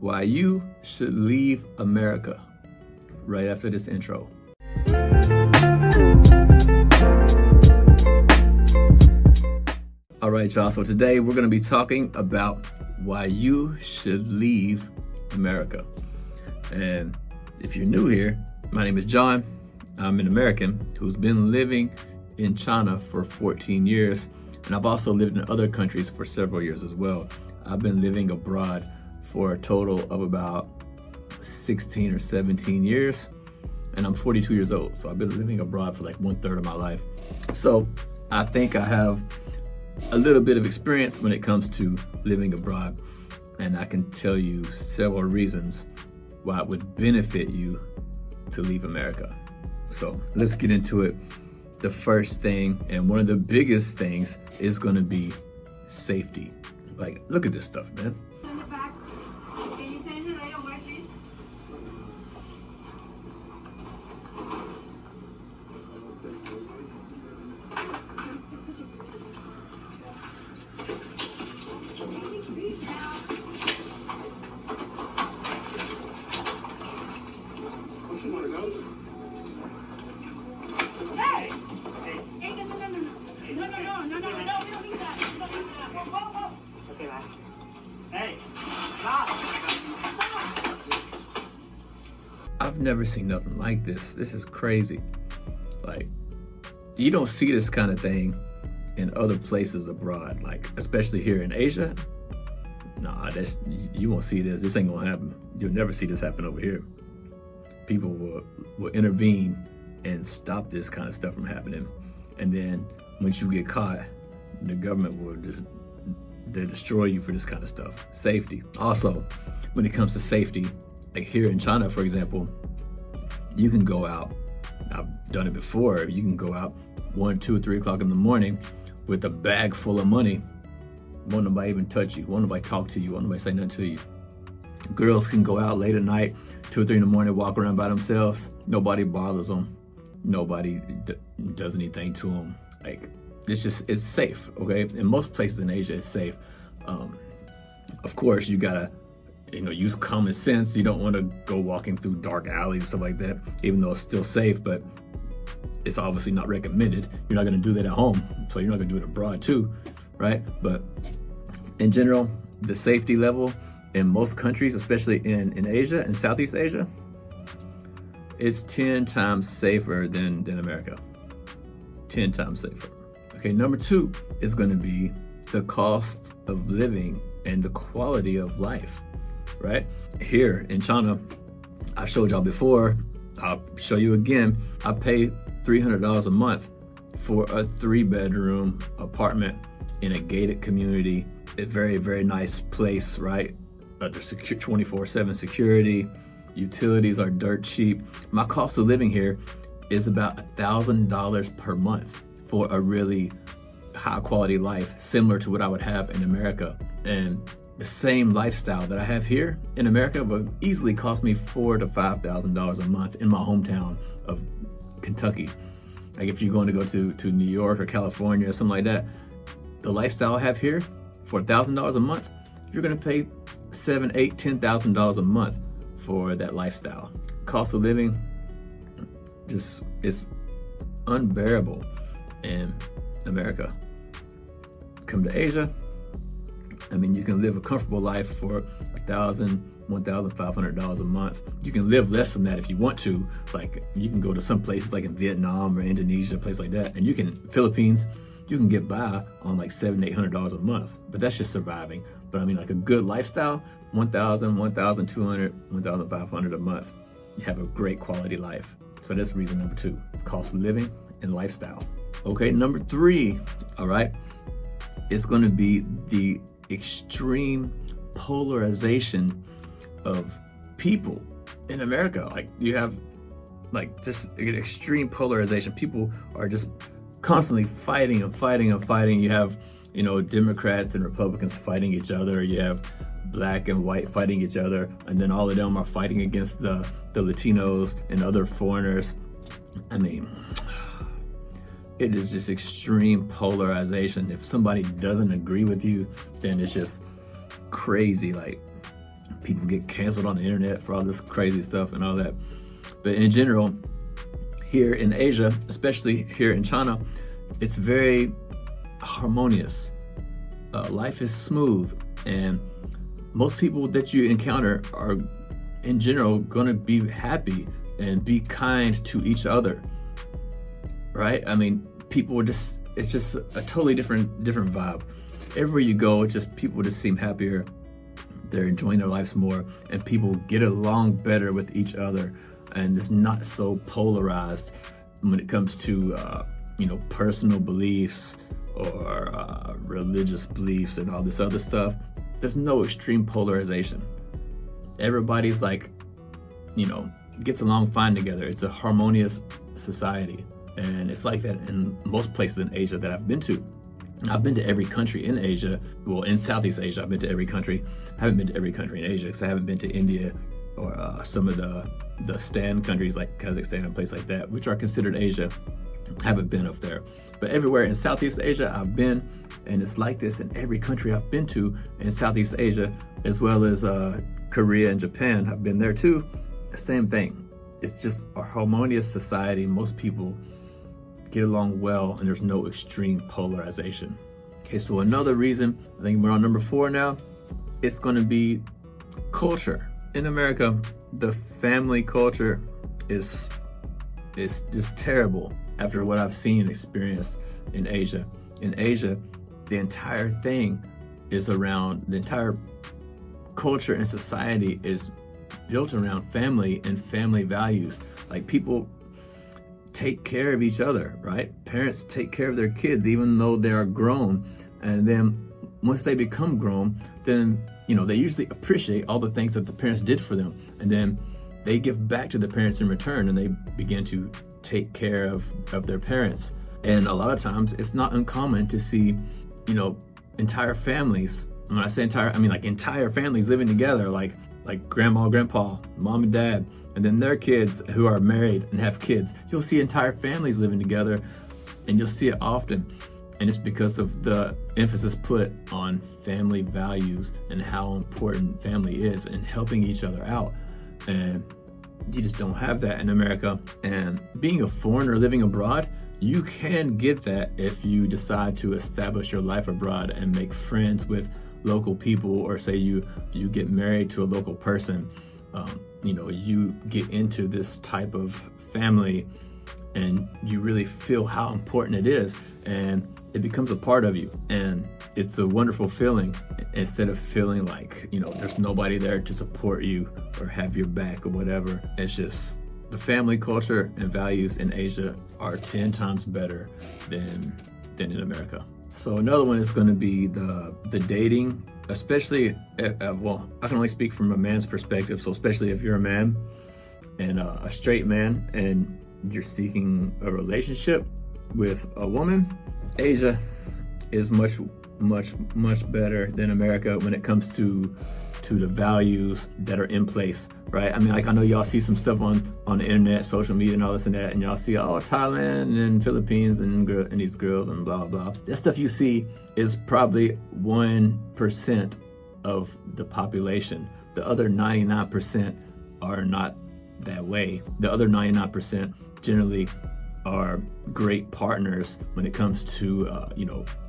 Why you should leave America right after this intro. All right, y'all. So today we're going to be talking about why you should leave America. And if you're new here, my name is John. I'm an American who's been living in China for 14 years. And I've also lived in other countries for several years as well. I've been living abroad for a total of about 16 or 17 years. And I'm 42 years old. So I've been living abroad for like 1/3 of my life. So I think I have a little bit of experience when it comes to living abroad. And I can tell you several reasons why it would benefit you to leave America. So let's get into it. The first thing, and one of the biggest things, is gonna be safety. Like, look at this stuff, man. Can you send it right away, please? Hey! Hey, no, we don't need that. We don't need that. Whoa. Okay, bye. Hey, stop! I've never seen nothing like this. This is crazy. Like, you don't see this kind of thing in other places abroad, like especially here in Asia. Nah, you won't see this. This ain't gonna happen. You'll never see this happen over here. People will intervene and stop this kind of stuff from happening. And then once you get caught, the government will they destroy you for this kind of stuff. Safety. Also, when it comes to safety, like here in China, for example, you can go out. I've done it before. You can go out 1, 2, 3 o'clock in the morning with a bag full of money. Won't nobody even touch you. Won't nobody talk to you. Won't nobody say nothing to you. Girls can go out late at night, 2 or 3 in the morning, walk around by themselves. Nobody bothers them. Nobody does anything to them. Like, it's safe, okay? In most places in Asia, it's safe. Of course, you gotta, use common sense. You don't want to go walking through dark alleys and stuff like that, even though it's still safe, but it's obviously not recommended. You're not gonna do that at home, so you're not gonna do it abroad too, right? But in general, the safety level in most countries, especially in Asia and Southeast Asia, it's 10 times safer than America. 10 times safer. Okay, number 2 is gonna be the cost of living and the quality of life, right? Here in China, I showed y'all before, I'll show you again, I pay $300 a month for a 3-bedroom apartment in a gated community, a very, very nice place, right? There's 24/7 security, utilities are dirt cheap. My cost of living here is about $1,000 per month for a really high quality life, similar to what I would have in America. And the same lifestyle that I have here in America would easily cost me $4,000 to $5,000 a month in my hometown of Kentucky. Like if you're going to go to New York or California or something like that, the lifestyle I have here for $1,000 a month, you're gonna pay $7,000, $8,000, $10,000 a month for that lifestyle. Cost of living just is unbearable in America. Come to Asia, you can live a comfortable life for $1,000, $1,500 a month. You can live less than that if you want to. Like you can go to some places like in Vietnam or Indonesia, a place like that, and Philippines, you can get by on like $700, $800 a month, but that's just surviving. But like a good lifestyle, $1,000, $1,200, $1,500 a month. You have a great quality life. So that's reason number 2, cost of living and lifestyle. Okay, number 3, all right, it's gonna be the extreme polarization of people in America. Like you have just an extreme polarization. People are just constantly fighting. You have, Democrats and Republicans fighting each other. You have black and white fighting each other, and then all of them are fighting against the Latinos and other foreigners. It is just extreme polarization. If somebody doesn't agree with you, then it's just crazy. Like, People get canceled on the internet for all this crazy stuff and all that. But in general, here in Asia, especially here in China, it's very harmonious. Life is smooth, and most people that you encounter are in general gonna be happy and be kind to each other, right? I mean, people are just, it's just a totally different vibe. Everywhere you go, it's just people just seem happier. They're enjoying their lives more, and people get along better with each other, and it's not so polarized when it comes to personal beliefs or religious beliefs and all this other stuff. There's no extreme polarization. Everybody's like, gets along fine together. It's a harmonious society, and it's like that in most places in Asia that I've been to. I've been to every country in Asia. Well, in Southeast Asia, I've been to every country. I haven't been to every country in Asia because I haven't been to India or some of the Stan countries like Kazakhstan and places like that, which are considered Asia. I haven't been up there. But everywhere in Southeast Asia, I've been, and it's like this in every country I've been to in Southeast Asia, as well as Korea and Japan. I've been there too. Same thing. It's just a harmonious society. Most people get along well, and there's no extreme polarization. Okay, so another reason, I think we're on number 4 now, it's going to be culture. In America, the family culture is just terrible after what I've seen and experienced in Asia. In Asia, the entire thing is around, the entire culture and society is built around family and family values. Like, people take care of each other, right? Parents take care of their kids even though they are grown, and then once they become grown, then they usually appreciate all the things that the parents did for them, and then they give back to the parents in return, and they begin to take care of their parents. And a lot of times it's not uncommon to see entire families. When I say entire, I mean like entire families living together, like grandma, grandpa, mom and dad, and then their kids who are married and have kids. You'll see entire families living together, and you'll see it often. And it's because of the emphasis put on family values and how important family is and helping each other out. And you just don't have that in America. And being a foreigner living abroad, you can get that if you decide to establish your life abroad and make friends with local people, or say you get married to a local person. You get into this type of family, and you really feel how important it is, and it becomes a part of you, and it's a wonderful feeling, instead of feeling like there's nobody there to support you or have your back or whatever. It's just the family culture and values in Asia are 10 times better than in America. So another one is going to be the dating, especially, well, I can only speak from a man's perspective, so especially if you're a man and a straight man and you're seeking a relationship with a woman, Asia is much better than America when it comes to the values that are in place, right? I mean, like, I know y'all see some stuff on the internet, social media and all this and that, and y'all see, Thailand and Philippines and these girls and blah, blah. That stuff you see is probably 1% of the population. The other 99% are not that way. The other 99% generally are great partners when it comes to,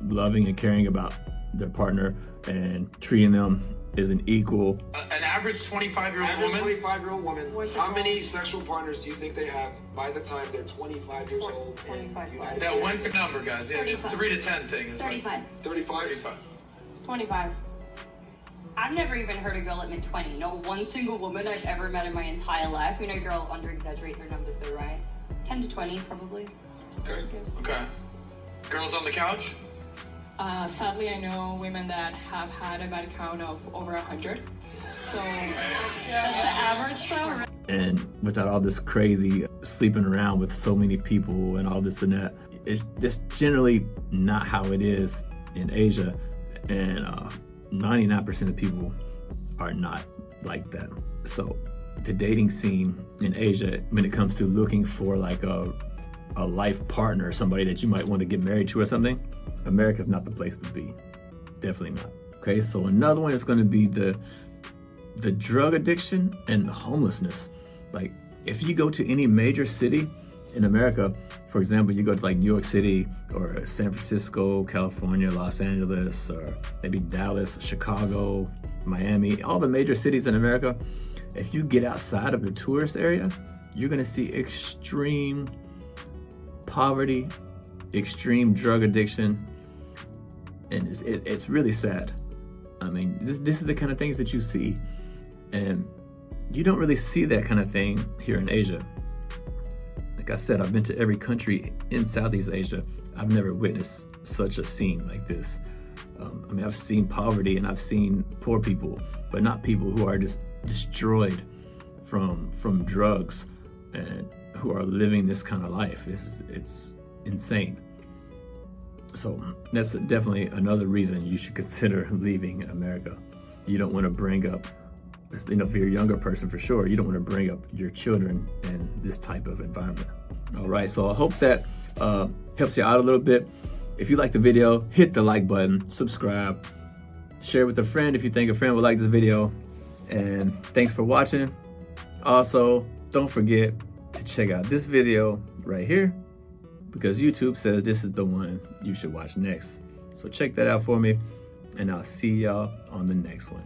loving and caring about their partner and treating them as an equal. An average 25-year-old woman? Average 25-year-old woman. How many sexual partners do you think they have by the time they're 25 years old? 25. That when's a number, guys? Yeah, it's 3 to 10 thing. It's 35. 35? 25. I've never even heard a girl admit 20. Not one single woman I've ever met in my entire life. We know girls under-exaggerate their numbers, though, right? 10 to 20, probably. Okay. Girls on the couch? Sadly, I know women that have had a bad count of over 100. So that's the average, though. And without all this crazy sleeping around with so many people and all this and that, it's just generally not how it is in Asia. And 99% of people are not like that. So the dating scene in Asia, when it comes to looking for like a life partner, somebody that you might want to get married to or something, America's not the place to be. Definitely not. Okay, so another one is going to be the the drug addiction and the homelessness. Like, if you go to any major city in America, for example, you go to like New York City or San Francisco, California, Los Angeles, or maybe Dallas, Chicago, Miami, all the major cities in America, if you get outside of the tourist area, you're gonna see extreme poverty, extreme drug addiction, and it's really sad. I mean, this is the kind of things that you see, and you don't really see that kind of thing here in Asia. Like I said, I've been to every country in Southeast Asia. I've never witnessed such a scene like this. I mean, I've seen poverty and I've seen poor people, but not people who are just destroyed from drugs and who are living this kind of life. It's insane. So that's definitely another reason you should consider leaving America. You don't want to bring up, if you're a younger person for sure, you don't want to bring up your children in this type of environment. All right, so I hope that helps you out a little bit. If you like the video, hit the like button, subscribe, share with a friend if you think a friend would like this video, and thanks for watching. Also, don't forget to check out this video right here, because YouTube says this is the one you should watch next. So check that out for me, and I'll see y'all on the next one.